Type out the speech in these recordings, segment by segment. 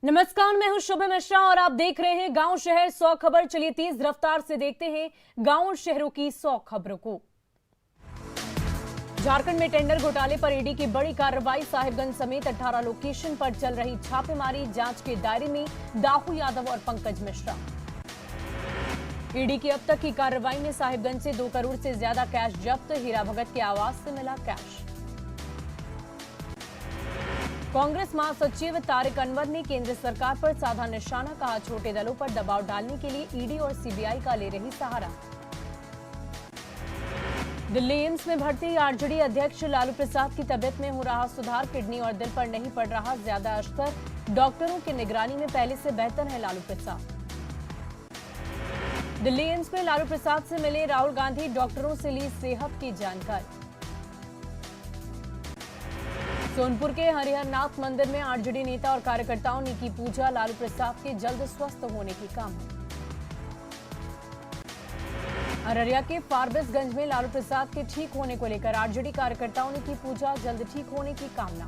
नमस्कार, मैं हूं शुभ मिश्रा और आप देख रहे हैं गांव शहर 100 खबर। चलिए तेज रफ्तार से देखते हैं गांव और शहरों की 100 खबरों को। झारखंड में टेंडर घोटाले पर ईडी की बड़ी कार्रवाई। साहिबगंज समेत 18 लोकेशन पर चल रही छापेमारी। जांच के दायरे में दाहू यादव और पंकज मिश्रा। ईडी की अब तक की कार्रवाई में साहिबगंज से 2 करोड़ से ज्यादा कैश जब्त। हीरा भगत के आवास से मिला कैश। कांग्रेस महासचिव तारिक अनवर ने केंद्र सरकार पर साधा निशाना। कहा, छोटे दलों पर दबाव डालने के लिए ईडी और सीबीआई का ले रही सहारा। दिल्ली एम्स में भर्ती आरजेडी अध्यक्ष लालू प्रसाद की तबीयत में हो रहा सुधार। किडनी और दिल पर नहीं पड़ रहा ज्यादा असर। डॉक्टरों की निगरानी में पहले से बेहतर है लालू प्रसाद। दिल्ली एम्स में लालू प्रसाद से मिले राहुल गांधी। डॉक्टरों से ली सेहत की जानकारी। सोनपुर के हरिहरनाथ मंदिर में आरजेडी नेता और कार्यकर्ताओं ने की पूजा। लालू प्रसाद के जल्द स्वस्थ होने की कामना। अररिया के फारबिसगंज में लालू प्रसाद के ठीक होने को लेकर आरजेडी कार्यकर्ताओं ने की पूजा। जल्द ठीक होने की कामना।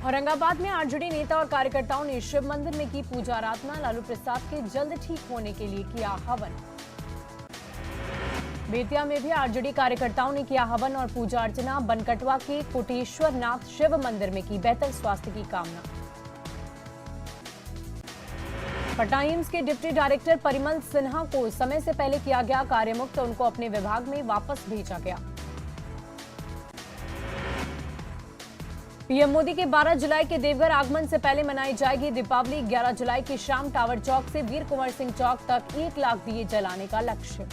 औरंगाबाद में आरजेडी नेता और कार्यकर्ताओं ने शिव मंदिर में की पूजा आराधना। लालू प्रसाद के जल्द ठीक होने के लिए किया हवन। बेतिया में भी आरजेडी कार्यकर्ताओं ने किया हवन और पूजा अर्चना। बनकटवा के कोटेश्वर नाथ शिव मंदिर में की बेहतर स्वास्थ्य की कामना। पटना एम्स के डिप्टी डायरेक्टर परिमल सिन्हा को समय से पहले किया गया कार्यमुक्त। उनको अपने विभाग में वापस भेजा गया। पीएम मोदी के 12 जुलाई के देवघर आगमन से पहले मनाई जाएगी दीपावली। 11 जुलाई की शाम टावर चौक से वीर कुंवर सिंह चौक तक 1 लाख दिए जलाने का लक्ष्य।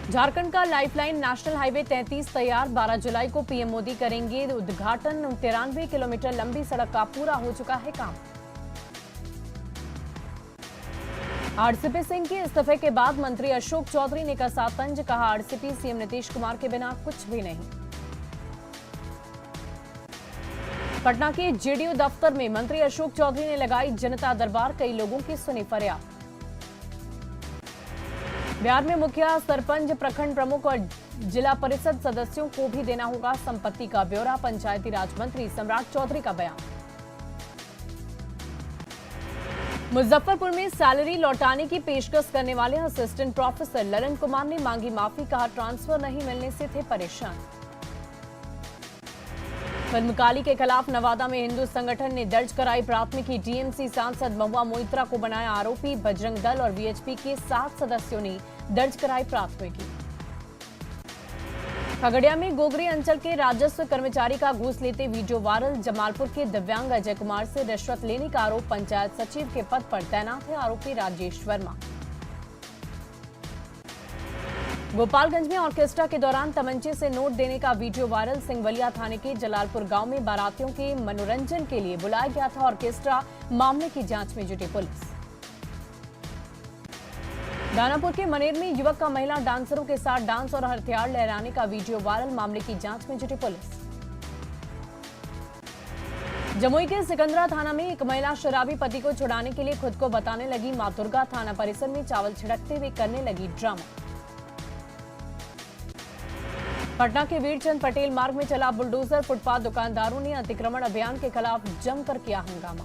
झारखंड का लाइफलाइन नेशनल हाईवे 33 तैयार। 12 जुलाई को पीएम मोदी करेंगे उद्घाटन। 93 किलोमीटर लंबी सड़क का पूरा हो चुका है काम। आरसीपी सिंह के इस्तीफे के बाद मंत्री अशोक चौधरी ने कसा तंज। कहा, आरसीपी सीएम नीतीश कुमार के बिना कुछ भी नहीं। पटना के जेडीयू दफ्तर में मंत्री अशोक चौधरी ने लगाई जनता दरबार। कई लोगों की सुनी फरियाद। बिहार में मुखिया, सरपंच, प्रखंड प्रमुख और जिला परिषद सदस्यों को भी देना होगा संपत्ति का ब्यौरा। पंचायती राज मंत्री सम्राट चौधरी का बयान। मुजफ्फरपुर में सैलरी लौटाने की पेशकश करने वाले असिस्टेंट प्रोफेसर ललन कुमार ने मांगी माफी। कहा, ट्रांसफर नहीं मिलने से थे परेशान। फिल्म काली के खिलाफ नवादा में हिंदू संगठन ने दर्ज कराई प्राथमिकी। टीएमसी सांसद महुआ मोइत्रा को बनाया आरोपी। बजरंग दल और वीएचपी के 7 सदस्यों ने दर्ज कराई प्राथमिकी। खगड़िया में गोगरी अंचल के राजस्व कर्मचारी का घूस लेते वीडियो वायरल। जमालपुर के दिव्यांग अजय कुमार से रिश्वत लेने का आरोप। पंचायत सचिव के पद पर तैनात है आरोपी राजेश वर्मा। गोपालगंज में ऑर्केस्ट्रा के दौरान तमंचे से नोट देने का वीडियो वायरल। सिंगवलिया थाने के जलालपुर गांव में बारातियों के मनोरंजन के लिए बुलाया गया था ऑर्केस्ट्रा। मामले की जांच में जुटी पुलिस। दानापुर के मनेर में युवक का महिला डांसरों के साथ डांस और हथियार लहराने का वीडियो वायरल। मामले की जांच में जुटी पुलिस। जमुई के सिकंदरा थाना में एक महिला शराबी पति को छुड़ाने के लिए खुद को बताने लगी मां दुर्गा। थाना परिसर में चावल छिड़कते हुए करने लगी ड्रामा। पटना के वीरचंद पटेल मार्ग में चला बुलडोजर। फुटपाथ दुकानदारों ने अतिक्रमण अभियान के खिलाफ जमकर किया हंगामा।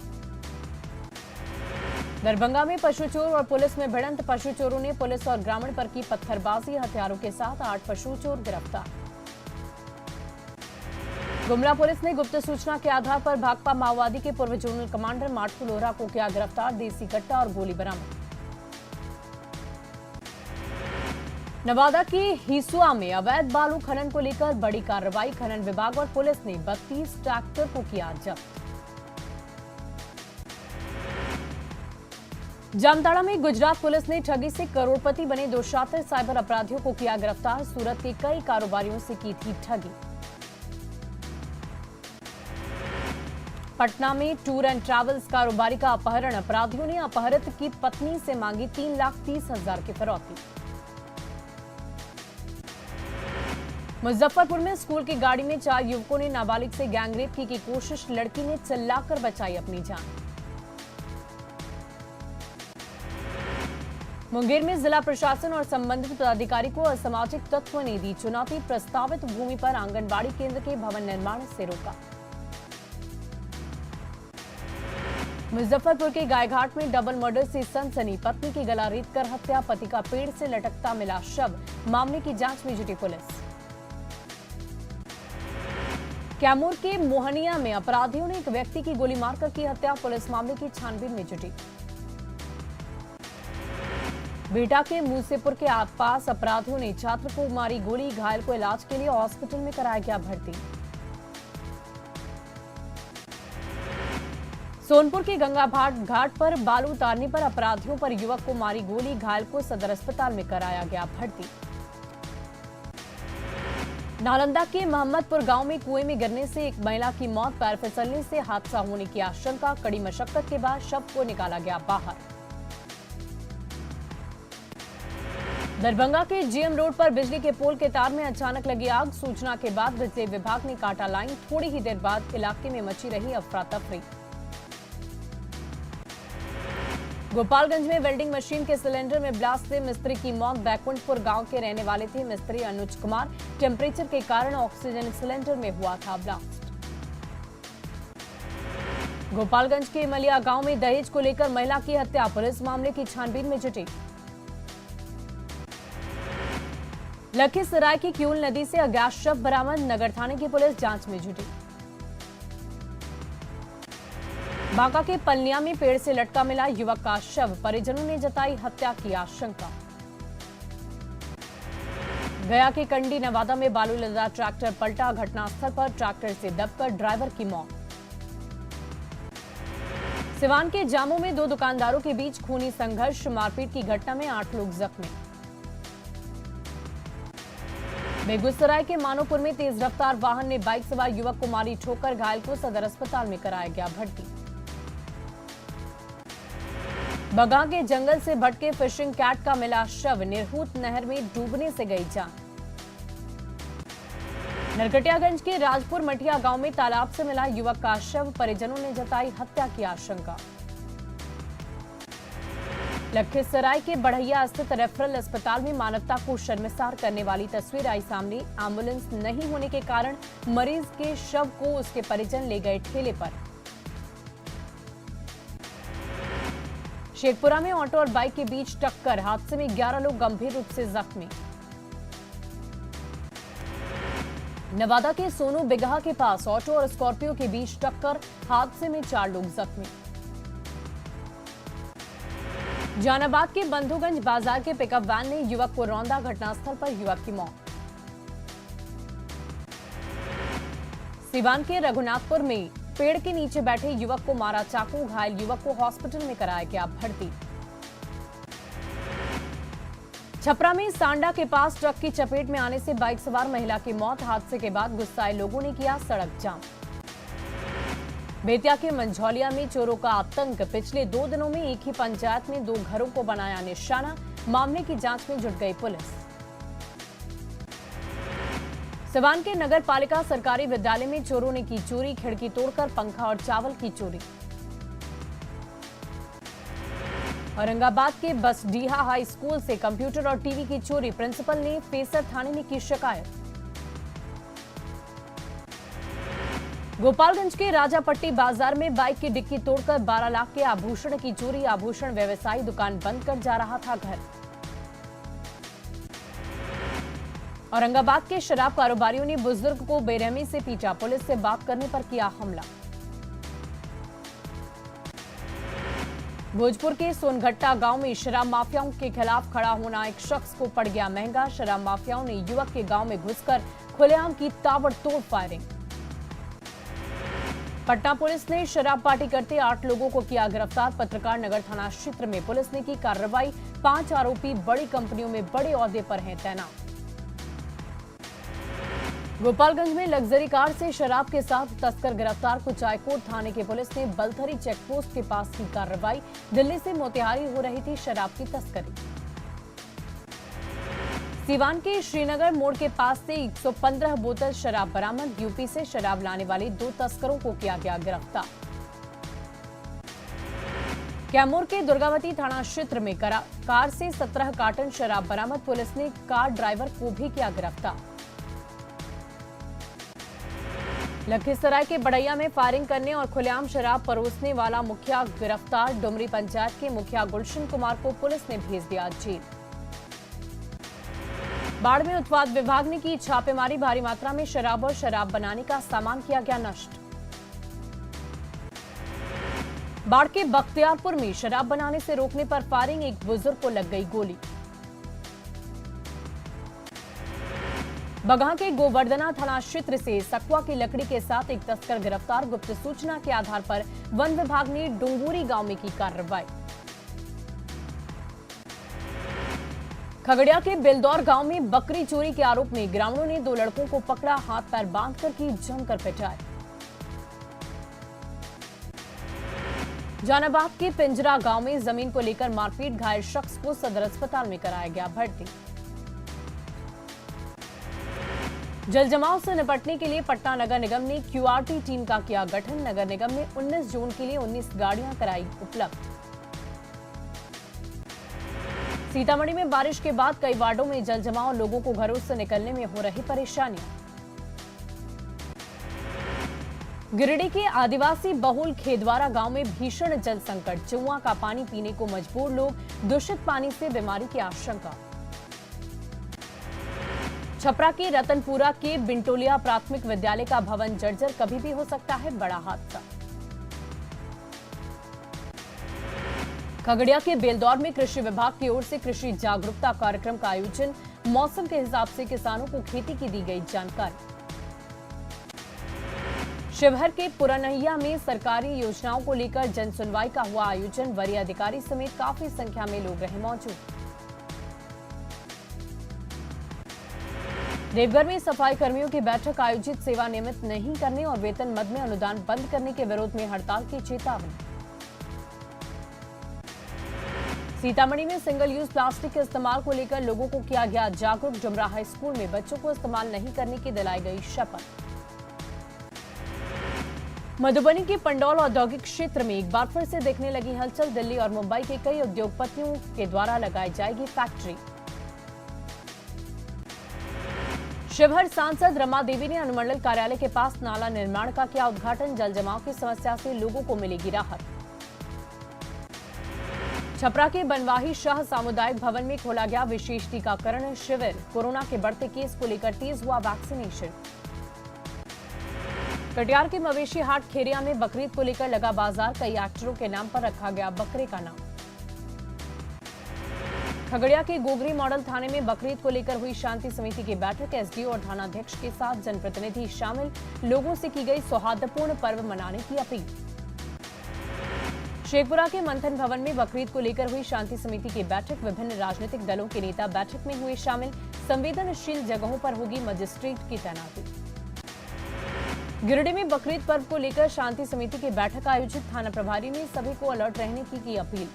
दरभंगा में पशु चोर और पुलिस में भिड़ंत। पशु चोरों ने पुलिस और ग्रामीण पर की पत्थरबाजी। हथियारों के साथ 8 पशु चोर गिरफ्तार। गुमला पुलिस ने गुप्त सूचना के आधार पर भाकपा माओवादी के पूर्व जोनल कमांडर माटू लोहरा को किया गिरफ्तार। देसी कट्टा और गोली बरामद। नवादा के हिसुआ में अवैध बालू खनन को लेकर बड़ी कार्रवाई। खनन विभाग और पुलिस ने 32 ट्रैक्टर को किया जब्त। जामताड़ा में गुजरात पुलिस ने ठगी से करोड़पति बने 2 शातिर साइबर अपराधियों को किया गिरफ्तार। सूरत के कई कारोबारियों से की थी ठगी। पटना में टूर एंड ट्रैवल्स कारोबारी का अपहरण। अपराधियों ने अपहरित की पत्नी से मांगी 3,30,000 की फिरौती। मुजफ्फरपुर में स्कूल की गाड़ी में 4 युवकों ने नाबालिग से गैंगरेप की कोशिश। लड़की ने चिल्लाकर बचाई अपनी जान। मुंगेर में जिला प्रशासन और संबंधित पदाधिकारी को असामाजिक तत्व ने दी चुनौती, प्रस्तावित भूमि पर आंगनबाड़ी केंद्र के भवन निर्माण से रोका। मुजफ्फरपुर के गायघाट में डबल मर्डर से सनसनी, पत्नी की गला रेत कर हत्या, पति का पेड़ से लटकता मिला शव, मामले की जांच में जुटी पुलिस। कैमूर के मोहनिया में अपराधियों ने एक व्यक्ति की गोली मारकर की हत्या, पुलिस मामले की छानबीन में जुटी। बेटा के मूसेपुर के आसपास अपराधियों ने छात्र को मारी गोली, घायल को इलाज के लिए हॉस्पिटल में कराया गया भर्ती। सोनपुर के गंगा घाट पर बालू उतारने पर अपराधियों पर युवक को मारी गोली, घायल को सदर अस्पताल में कराया गया भर्ती। नालंदा के मोहम्मदपुर गांव में कुएं में गिरने से एक महिला की मौत, पैर फिसलने से हादसा होने की आशंका, कड़ी मशक्कत के बाद शव को निकाला गया बाहर। दरभंगा के जीएम रोड पर बिजली के पोल के तार में अचानक लगी आग, सूचना के बाद बिजली विभाग ने काटा लाइन, थोड़ी ही देर बाद इलाके में मची रही अफरा तफरी। गोपालगंज में वेल्डिंग मशीन के सिलेंडर में ब्लास्ट से मिस्त्री की मौत, बैकुंठपुर गांव के रहने वाले थे मिस्त्री अनुज कुमार, टेम्परेचर के कारण ऑक्सीजन सिलेंडर में हुआ था ब्लास्ट। गोपालगंज के मलिया गांव में दहेज को लेकर महिला की हत्या, पुलिस मामले की छानबीन में जुटी। लखीसराय की क्यूल नदी से अज्ञात शव बरामद, नगर थाने की पुलिस जांच में जुटी। बांका के पलनिया में पेड़ से लटका मिला युवक का शव, परिजनों ने जताई हत्या की आशंका। गया के कंडी नवादा में बालू लदा ट्रैक्टर पलटा, घटनास्थल पर ट्रैक्टर से दबकर ड्राइवर की मौत। सिवान के जामू में दो दुकानदारों के बीच खूनी संघर्ष, मारपीट की घटना में 8 लोग जख्मी। बेगूसराय के मानोपुर में तेज रफ्तार वाहन ने बाइक सवार युवक को मारी ठोकर, घायल को सदर अस्पताल में कराया गया भर्ती। बगा के जंगल से भटके फिशिंग कैट का मिला शव, निरहूत नहर में डूबने से गई जान। नरकटियागंज के राजपुर मठिया गांव में तालाब से मिला युवक का शव, परिजनों ने जताई हत्या की आशंका। लखीसराय के बढ़ैया स्थित रेफरल अस्पताल में मानवता को शर्मसार करने वाली तस्वीर आई सामने, एम्बुलेंस नहीं होने के कारण मरीज के शव को उसके परिजन ले गए ठेले पर। शेखपुरा में ऑटो और बाइक के बीच टक्कर, हादसे में 11 लोग गंभीर रूप से जख्मी। नवादा के सोनू बिगहा के पास ऑटो और स्कॉर्पियो के बीच टक्कर, हादसे में 4 लोग जख्मी। जहानाबाद के बंधुगंज बाजार के पिकअप वैन ने युवक को रौंदा, घटनास्थल पर युवक की मौत। सिवान के रघुनाथपुर में पेड़ के नीचे बैठे युवक को मारा चाकू, घायल युवक को हॉस्पिटल में कराया गया भर्ती। छपरा में सांडा के पास ट्रक की चपेट में आने से बाइक सवार महिला की मौत, हादसे के बाद गुस्साए लोगों ने किया सड़क जाम। बेतिया के मंझौलिया में चोरों का आतंक, पिछले 2 दिनों में एक ही पंचायत में 2 घरों को बनाया निशाना, मामले की जांच में जुट गई पुलिस। सिवान के नगर पालिका सरकारी विद्यालय में चोरों ने की चोरी, खिड़की तोड़कर पंखा और चावल की चोरी। औरंगाबाद के बसडीहा हाई स्कूल से कंप्यूटर और टीवी की चोरी, प्रिंसिपल ने फेसर थाने में की शिकायत। गोपालगंज के राजापट्टी बाजार में बाइक की डिक्की तोड़कर 12 लाख के आभूषण की चोरी, आभूषण व्यवसायी दुकान बंद कर जा रहा था घर। औरंगाबाद के शराब कारोबारियों ने बुजुर्ग को बेरहमी से पीटा, पुलिस से बात करने पर किया हमला। भोजपुर के सोनघट्टा गांव में शराब माफियाओं के खिलाफ खड़ा होना एक शख्स को पड़ गया महंगा, शराब माफियाओं ने युवक के गांव में घुसकर खुलेआम की ताबड़तोड़ फायरिंग। पटना पुलिस ने शराब पार्टी करते 8 लोगों को किया गिरफ्तार, पत्रकार नगर थाना क्षेत्र में पुलिस ने की कार्रवाई, 5 आरोपी बड़ी कंपनियों में बड़े ओहदे पर हैं तैनात। गोपालगंज में लग्जरी कार से शराब के साथ तस्कर गिरफ्तार, कुचायकोट थाने के पुलिस ने बलथरी चेकपोस्ट के पास की कार्रवाई, दिल्ली से मोतिहारी हो रही थी शराब की तस्करी। सीवान के श्रीनगर मोड़ के पास से 115 बोतल शराब बरामद, यूपी से शराब लाने वाले 2 तस्करों को किया गया गिरफ्तार। कैमूर के दुर्गावती थाना क्षेत्र में कार से 17 कार्टन शराब बरामद। पुलिस ने कार ड्राइवर को भी किया गिरफ्तार। लखीसराय के बड़ैया में फायरिंग करने और खुलेआम शराब परोसने वाला मुखिया गिरफ्तार। डुमरी पंचायत के मुखिया गुलशन कुमार को पुलिस ने भेज दिया जेल। बाढ़ में उत्पाद विभाग ने की छापेमारी। भारी मात्रा में शराब और शराब बनाने का सामान किया गया नष्ट। बाढ़ के बख्तियारपुर में शराब बनाने से रोकने पर फायरिंग। एक बुजुर्ग को लग गई गोली। बगहा के गोवर्धना थाना क्षेत्र से सकुआ की लकड़ी के साथ एक तस्कर गिरफ्तार। गुप्त सूचना के आधार पर वन विभाग ने डुंगूरी गांव में की कार्रवाई। खगड़िया के बेलदौर गांव में बकरी चोरी के आरोप में ग्रामीणों ने 2 लड़कों को पकड़ा। हाथ पैर बांधकर की जमकर पिटाई। जहानाबाद के पिंजरा गांव में जमीन को लेकर मारपीट। घायल शख्स को सदर अस्पताल में कराया गया भर्ती। जल जमाव से निपटने के लिए पटना नगर निगम ने क्यूआरटी टीम का किया गठन। नगर निगम ने 19 जून के लिए 19 गाड़ियां कराई उपलब्ध। सीतामढ़ी में बारिश के बाद कई वार्डों में जल जमाव। लोगों को घरों से निकलने में हो रही परेशानियां। गिरिडीह के आदिवासी बहुल खेदवारा गांव में भीषण जल संकट। जुआ का पानी पीने को मजबूर लोग। दूषित पानी से बीमारी की आशंका। छपरा के रतनपुरा के बिंटोलिया प्राथमिक विद्यालय का भवन जर्जर। कभी भी हो सकता है बड़ा हादसा। खगड़िया के बेलदौर में कृषि विभाग की ओर से कृषि जागरूकता कार्यक्रम का आयोजन। मौसम के हिसाब से किसानों को खेती की दी गई जानकारी। शिवहर के पुरनहिया में सरकारी योजनाओं को लेकर जन सुनवाई का हुआ आयोजन। वरीय अधिकारी समेत काफी संख्या में लोग रहे मौजूद। देवघर में सफाई कर्मियों की बैठक आयोजित। सेवा नियमित नहीं करने और वेतन मद में अनुदान बंद करने के विरोध में हड़ताल की चेतावनी। सीतामढ़ी में सिंगल यूज प्लास्टिक के इस्तेमाल को लेकर लोगों को किया गया जागरूक। जुमरा हाई स्कूल में बच्चों को इस्तेमाल नहीं करने की दिलाई गई शपथ। मधुबनी के पंडौल औद्योगिक क्षेत्र में एक बार फिर से देखने लगी हलचल। दिल्ली और मुंबई के कई उद्योगपतियों के द्वारा लगाई जाएगी फैक्ट्री। शिवहर सांसद रमा देवी ने अनुमंडल कार्यालय के पास नाला निर्माण का किया उद्घाटन। जल जमाव की समस्या से लोगों को मिलेगी राहत। छपरा के बनवाही शाह सामुदायिक भवन में खोला गया विशेष टीकाकरण शिविर। कोरोना के बढ़ते केस को लेकर तेज हुआ वैक्सीनेशन। कटिहार के मवेशी हाट खेरिया में बकरीद को लेकर लगा बाजार। कई एक्टरों के नाम पर रखा गया बकरे का नाम। खगड़िया के गोगरी मॉडल थाने में बकरीद को लेकर हुई शांति समिति की बैठक। एसडीओ और थानाध्यक्ष के साथ जनप्रतिनिधि शामिल। लोगों से की गई सौहार्दपूर्ण पर्व मनाने की अपील। शेखपुरा के मंथन भवन में बकरीद को लेकर हुई शांति समिति की बैठक। विभिन्न राजनीतिक दलों के नेता बैठक में हुए शामिल। संवेदनशील जगहों पर होगी मजिस्ट्रेट की तैनाती। गिरिडीह में बकरीद पर्व को लेकर शांति समिति की बैठक आयोजित। थाना प्रभारी ने सभी को अलर्ट रहने की अपील।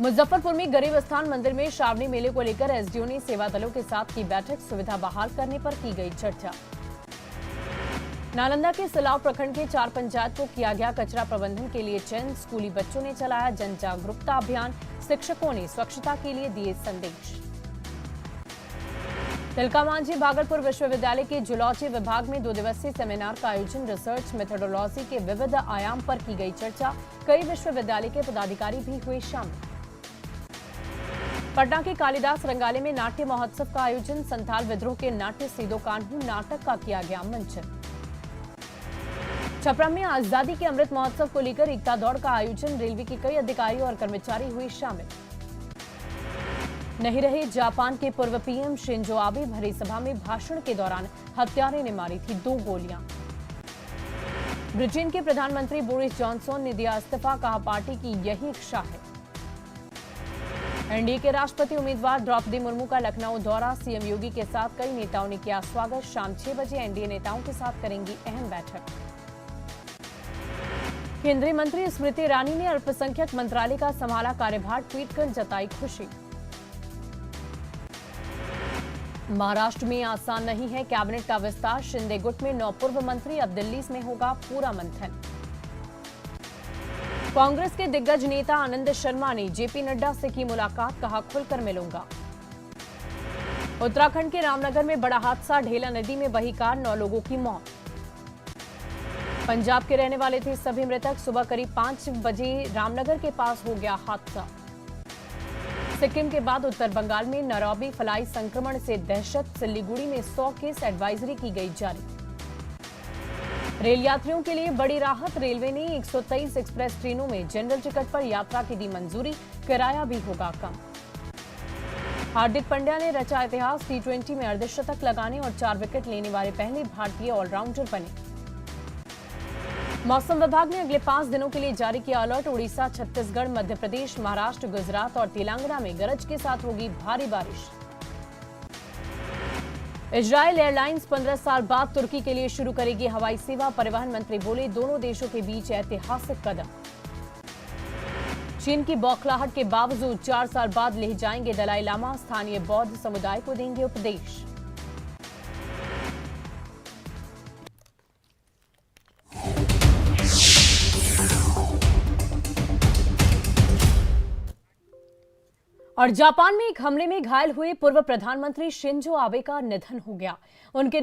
मुजफ्फरपुर में गरीब स्थान मंदिर में श्रावणी मेले को लेकर एसडीओ ने सेवा दलों के साथ की बैठक। सुविधा बहाल करने पर की गई चर्चा। नालंदा के सिलाव प्रखंड के 4 पंचायत को किया गया कचरा प्रबंधन के लिए चयन। स्कूली बच्चों ने चलाया जन जागरूकता अभियान। शिक्षकों ने स्वच्छता के लिए दिए संदेश। तिलका मांझी भागलपुर विश्वविद्यालय के जूलॉजी विभाग में 2 दिवसीय सेमिनार का आयोजन। रिसर्च मेथोडोलॉजी के विविध आयाम पर की गई चर्चा। कई विश्वविद्यालय के पदाधिकारी भी हुए शामिल। पटना के कालिदास रंगालय में नाट्य महोत्सव का आयोजन। संथाल विद्रोह के नाट्य सीदो कान्हू नाटक का किया गया मंचन। छपरा में आजादी के अमृत महोत्सव को लेकर एकता दौड़ का आयोजन। रेलवे के कई अधिकारी और कर्मचारी हुए शामिल। नहीं रहे जापान के पूर्व पीएम शिंजो आबे। भरी सभा में भाषण के दौरान हत्यारे ने मारी थी 2 गोलियां। ब्रिटेन के प्रधानमंत्री बोरिस जॉनसन ने दिया इस्तीफा। कहा पार्टी की यही इच्छा है। एनडीए के राष्ट्रपति उम्मीदवार द्रौपदी मुर्मू का लखनऊ दौरा। सीएम योगी के साथ कई नेताओं ने किया स्वागत। शाम 6 बजे एनडीए नेताओं के साथ करेंगी अहम बैठक। केंद्रीय मंत्री स्मृति ईरानी ने अल्पसंख्यक मंत्रालय का संभाला कार्यभार। ट्वीट कर जताई खुशी। महाराष्ट्र में आसान नहीं है कैबिनेट का विस्तार। शिंदे गुट में 9 पूर्व मंत्री। अब दिल्ली में होगा पूरा मंथन। कांग्रेस के दिग्गज नेता आनंद शर्मा ने जेपी नड्डा से की मुलाकात, कहा खुलकर मिलूंगा। उत्तराखंड के रामनगर में बड़ा हादसा, ढेला नदी में बही कार, 9 लोगों की मौत। पंजाब के रहने वाले थे सभी मृतक, सुबह करीब 5 बजे रामनगर के पास हो गया हादसा। सिक्किम के बाद उत्तर बंगाल में नैरोबी फ्लाई संक्रमण से दहशत, सिल्लीगुड़ी में 100 केस एडवाइजरी की गई जारी। रेल यात्रियों के लिए बड़ी राहत, रेलवे ने 123 एक्सप्रेस ट्रेनों में जनरल टिकट पर यात्रा की दी मंजूरी, किराया भी होगा कम। हार्दिक पांड्या ने रचा इतिहास, T20 में अर्धशतक लगाने और 4 विकेट लेने वाले पहले भारतीय ऑलराउंडर बने। मौसम विभाग ने अगले 5 दिनों के लिए जारी किया अलर्ट, उड़ीसा, छत्तीसगढ़, मध्य प्रदेश, महाराष्ट्र, गुजरात और तेलंगाना में गरज के साथ होगी भारी बारिश। इजरायल एयरलाइंस 15 साल बाद तुर्की के लिए शुरू करेगी हवाई सेवा, परिवहन मंत्री बोले दोनों देशों के बीच ऐतिहासिक कदम। चीन की बौखलाहट के बावजूद 4 साल बाद ले जाएंगे दलाई लामा, स्थानीय बौद्ध समुदाय को देंगे उपदेश। और जापान में एक हमले में घायल हुए पूर्व प्रधानमंत्री शिंजो आबे का निधन हो गया। उनके